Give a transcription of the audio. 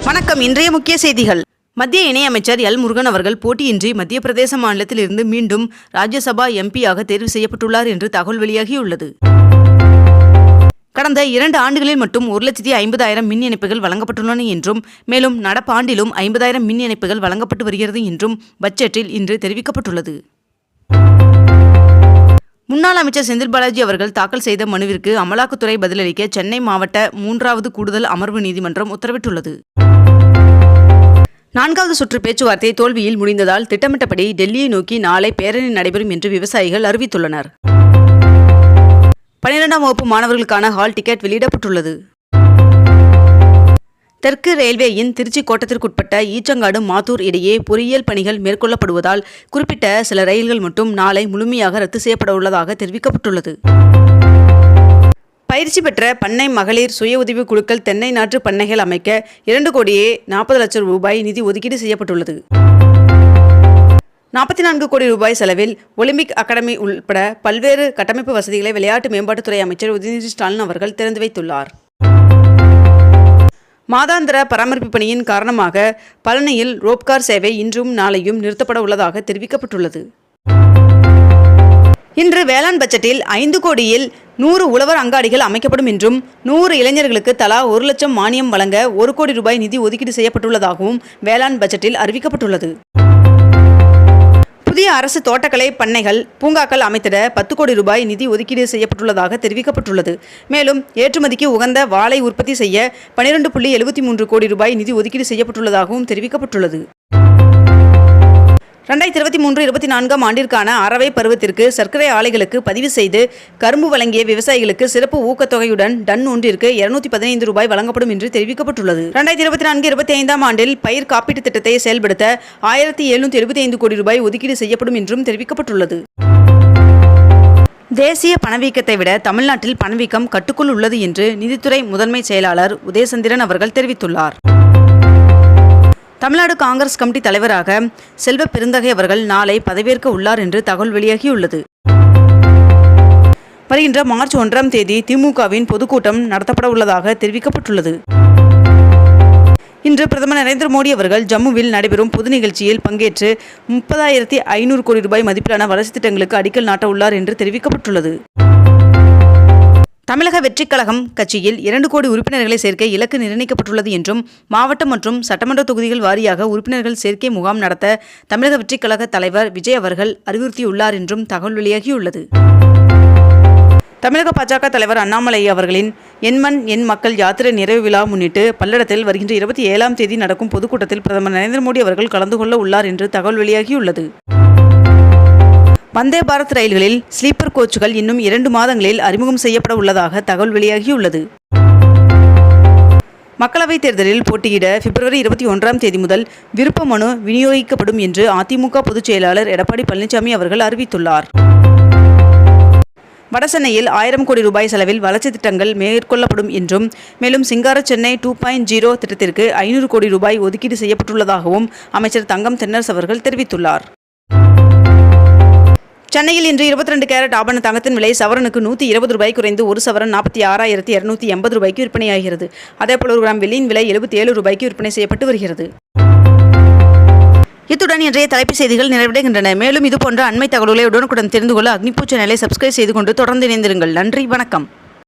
வணக்கம். இன்றைய முக்கிய செய்திகள். மத்திய இணையமைச்சர் எல் முருகன் அவர்கள் போட்டியின்றி மத்திய பிரதேச மாநிலத்தில் இருந்து மீண்டும் ராஜ்யசபா எம்பியாக தேர்வு செய்யப்பட்டுள்ளார் என்று தகவல் வெளியாகியுள்ளது. கடந்த 2 ஆண்டுகளில் மட்டும் 1,50,000 மின் இணைப்புகள் வழங்கப்பட்டுள்ளன என்றும், மேலும் நடப்பாண்டிலும் 50,000 மின் இணைப்புகள் வழங்கப்பட்டு வருகிறது என்றும் பட்ஜெட்டில் இன்று தெரிவிக்கப்பட்டுள்ளது. முன்னாள் அமைச்சர் செந்தில் பாலாஜி அவர்கள் தாக்கல் செய்த மனுவிற்கு அமலாக்கத்துறை பதிலளிக்க சென்னை மாவட்ட 3வது கூடுதல் அமர்வு நீதிமன்றம் உத்தரவிட்டுள்ளது. 4வது சுற்று பேச்சுவார்த்தை தோல்வியில் முடிந்ததால் திட்டமிட்டபடி டெல்லியை நோக்கி நாளை பேரணி நடைபெறும் என்று விவசாயிகள் அறிவித்துள்ளனர். 12ஆம் வகுப்பு மாணவர்களுக்கான ஹால் டிக்கெட் வெளியிடப்பட்டுள்ளது. தெற்கு ரயில்வேயின் திருச்சி கோட்டத்திற்குட்பட்ட ஈச்சங்காடு மாத்தூர் இடையே பொறியியல் பணிகள் மேற்கொள்ளப்படுவதால் குறிப்பிட்ட சில ரயில்கள் மட்டும் நாளை முழுமையாக ரத்து செய்யப்பட உள்ளதாக தெரிவிக்கப்பட்டுள்ளது. பயிற்சி பெற்ற பண்ணை மகளிர் சுய உதவி குழுக்கள் தென்னை நாற்று பண்ணைகள் அமைக்க 2,40,00,000 ரூபாய் நிதி ஒதுக்கீடு செய்யப்பட்டுள்ளது. 44 கோடி ரூபாய் செலவில் ஒலிம்பிக் அகாடமி உள்பட பல்வேறு கட்டமைப்பு வசதிகளை விளையாட்டு மேம்பாட்டுத்துறை அமைச்சர் உதயநிதி ஸ்டாலின் அவர்கள் திறந்து வைத்துள்ளார். மாதாந்திர பராமரிப்பு பணியின் காரணமாக பழனியில் ரோப்கார் சேவை இன்றும் நாளையும் நிறுத்தப்பட உள்ளதாக தெரிவிக்கப்பட்டுள்ளது. இன்று வேளாண் பட்ஜெட்டில் 5 கோடியில் 100 உழவர் அங்காடிகள் அமைக்கப்படும் என்றும் 100 இளைஞர்களுக்கு தலா 1 லட்சம் மானியம் வழங்க 1 கோடி ரூபாய் நிதி ஒதுக்கீடு செய்யப்பட்டுள்ளதாகவும் வேளாண் பட்ஜெட்டில் அறிவிக்கப்பட்டுள்ளது. புதிய அரசு தோட்டக்கலை பண்ணைகள் பூங்காக்கள் அமைத்திட 10 கோடி ரூபாய் நிதி ஒதுக்கீடு செய்யப்பட்டுள்ளதாக தெரிவிக்கப்பட்டுள்ளது. மேலும் ஏற்றுமதிக்கு உகந்த வாழை உற்பத்தி செய்ய 12.73 கோடி ரூபாய் நிதி ஒதுக்கீடு செய்யப்பட்டுள்ளதாகவும் தெரிவிக்கப்பட்டுள்ளது. 2023-24 ஆண்டிற்கான அரவை பருவத்திற்கு சர்க்கரை ஆலைகளுக்கு பதிவு செய்து கரும்பு வழங்கிய விவசாயிகளுக்கு சிறப்பு ஊக்கத்தொகையுடன் டன் ஒன்றிற்கு 215 ரூபாய் வழங்கப்படும் என்று தெரிவிக்கப்பட்டுள்ளது. 2024-25 ஆண்டில் பயிர் காப்பீட்டு திட்டத்தை செயல்படுத்த 1,775 கோடி ரூபாய் ஒதுக்கீடு செய்யப்படும் என்றும் தெரிவிக்கப்பட்டுள்ளது. தேசிய பணவீக்கத்தை விட தமிழ்நாட்டில் பணவீக்கம் கட்டுக்குள் உள்ளது என்று நிதித்துறை முதன்மை செயலாளர் உதயசந்திரன் அவர்கள் தெரிவித்துள்ளார். தமிழ்நாடு காங்கிரஸ் கமிட்டி தலைவராக செல்வ பெருந்தகை அவர்கள் நாளை பதவியேற்க உள்ளார் என்று தகவல் வெளியாகியுள்ளது. வருகின்ற மார்ச் 1ஆம் தேதி திமுகவின் பொதுக்கூட்டம் நடத்தப்பட உள்ளதாக தெரிவிக்கப்பட்டுள்ளது. இன்று பிரதமர் நரேந்திர மோடி அவர்கள் ஜம்முவில் நடைபெறும் பொது நிகழ்ச்சியில் பங்கேற்று 30,500 கோடி ரூபாய் மதிப்பிலான வளர்ச்சி திட்டங்களுக்கு அடிக்கல் நாட்ட உள்ளார் என்று தெரிவிக்கப்பட்டுள்ளது. தமிழக வெற்றிக் கழகம் கட்சியில் 2 கோடி உறுப்பினர்களை சேர்க்க இலக்கு நிர்ணயிக்கப்பட்டுள்ளது என்றும், மாவட்டம் மற்றும் சட்டமன்ற தொகுதிகள் வாரியாக உறுப்பினர்கள் சேர்க்கை முகாம் நடத்த தமிழக வெற்றிக் கழக தலைவர் விஜய் அவர்கள் அறிவுறுத்தியுள்ளார் என்றும் தகவல் வெளியாகியுள்ளது. தமிழக பாஜக தலைவர் அண்ணாமலை அவர்களின் என் மண் என் மக்கள் யாத்திரை நிறைவு விழா முன்னிட்டு பல்லடத்தில் வருகின்ற 27ஆம் தேதி நடக்கும் பொதுக்கூட்டத்தில் பிரதமர் நரேந்திர மோடி அவர்கள் கலந்து கொள்ள உள்ளார் என்று தகவல் வெளியாகியுள்ளது. வந்தே பாரத் ரயில்களில் ஸ்லீப்பர் கோச்சுகள் இன்னும் 2 மாதங்களில் அறிமுகம் செய்யப்பட உள்ளதாக தகவல் வெளியாகியுள்ளது. மக்களவைத் தேர்தலில் போட்டியிட பிப்ரவரி 21ஆம் தேதி முதல் விருப்ப மனு விநியோகிக்கப்படும் என்று அதிமுக பொதுச் செயலாளர் எடப்பாடி பழனிசாமி அவர்கள் அறிவித்துள்ளார். வடசென்னையில் 1000 கோடி ரூபாய் செலவில் வளர்ச்சி திட்டங்கள் மேற்கொள்ளப்படும் என்றும், மேலும் சிங்கார சென்னை 2.0 திட்டத்திற்கு 500 கோடி ரூபாய் ஒதுக்கீடு செய்யப்பட்டுள்ளதாகவும் அமைச்சர் தங்கம் தென்னரசு அவர்கள் தெரிவித்துள்ளார். சென்னையில் இன்று 22 கேரட் ஆபண தங்கத்தின் விலை சவரனுக்கு 120 ரூபாய் குறைந்து 1 சவரன் 46,280 ரூபாய்க்கு விற்பனையாகிறது. அதேபோல் 1 கிராம் வெள்ளியின் விலை 77 ரூபாய்க்கு விற்பனை செய்யப்பட்டு வருகிறது. இத்துடன் இன்றைய தலைப்புச் செய்திகள் நிறைவடைகின்றன. மேலும் இதுபோன்ற அண்மை தகவல்களை உடனுக்குடன் தெரிந்து கொள்ள அக்னிபூ சேனலை சப்ஸ்கிரைப் செய்து கொண்டு தொடர்ந்து இணைந்திருங்கள். நன்றி, வணக்கம்.